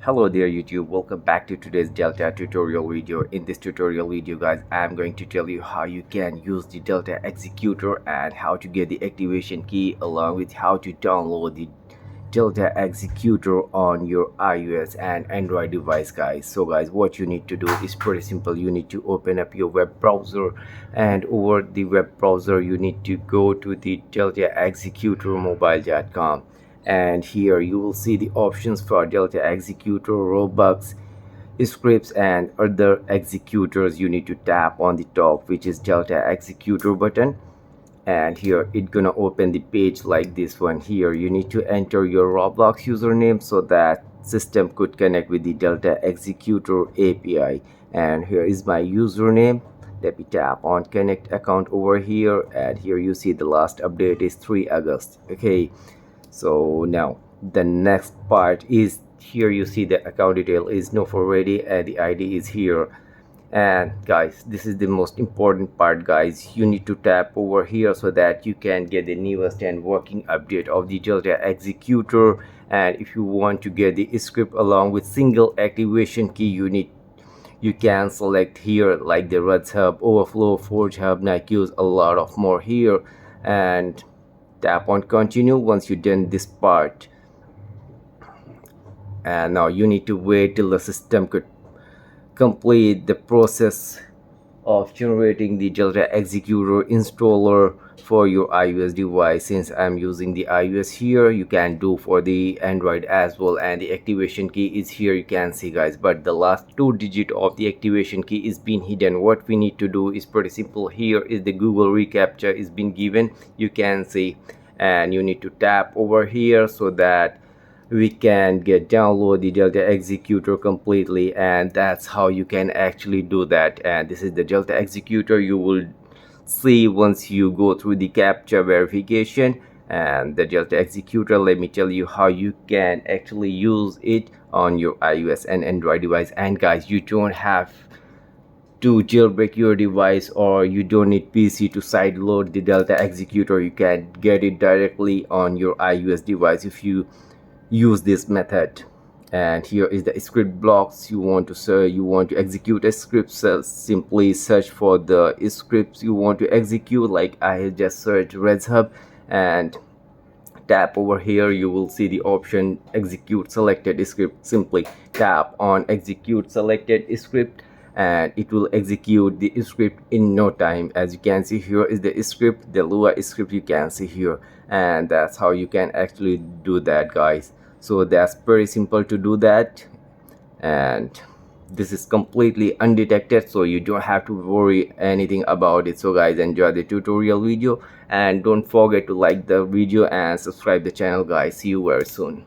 Hello there YouTube, welcome back to today's Delta tutorial video. In this tutorial video guys, I'm going to tell you how you can use the Delta Executor and how to get the activation key, along with how to download the Delta Executor on your iOS and Android device guys. So guys, what you need to do is pretty simple. You need to open up your web browser, and over the web browser you need to go to the deltaexecutormobile.com, and here you will see the options for Delta Executor, Roblox scripts and other executors. You need to tap on the top, which is Delta Executor button, and here it's gonna open the page like this one. Here you need to enter your Roblox username so that system could connect with the Delta Executor API. And here is my username. Let me tap on connect account over here, and here you see the last update is 3 August. Okay, so now the next part is here you see the account detail is no for ready and the ID is here. And guys, this is the most important part guys. You need to tap over here so that you can get the newest and working update of the Delta Executor. And if you want to get the script along with single activation key, you can select here like the Red Hub, Overflow, Forge Hub, Nike's, a lot of more here, and tap on continue once you've done this part. And now you need to wait till the system could complete the process of generating the Delta Executor installer for your iOS device. Since I'm using the iOS here, you can do for the Android as well, and the activation key is here, you can see guys, but the last 2 digits of the activation key is being hidden. What we need to do is pretty simple. Here is the Google reCAPTCHA is been given, you can see, and you need to tap over here so that we can download the Delta Executor completely. And that's how you can actually do that. And this is the Delta Executor. You will see once you go through the CAPTCHA verification and the Delta Executor. Let me tell you how you can actually use it on your iOS and Android device. And guys, you don't have to jailbreak your device, or you don't need PC to sideload the Delta Executor. You can get it directly on your iOS device if you use this method. And here is the script blocks. You want to execute a script, so simply search for the scripts you want to execute. Like I just searched Red Hub and tap over here. You will see the option execute selected script. Simply tap on execute selected script and it will execute the script in no time. As you can see, here is the script, the Lua script, you can see here. And that's how you can actually do that guys. So that's pretty simple to do that, and this is completely undetected, so you don't have to worry anything about it. So guys, enjoy the tutorial video and don't forget to like the video and subscribe the channel guys. See you very soon.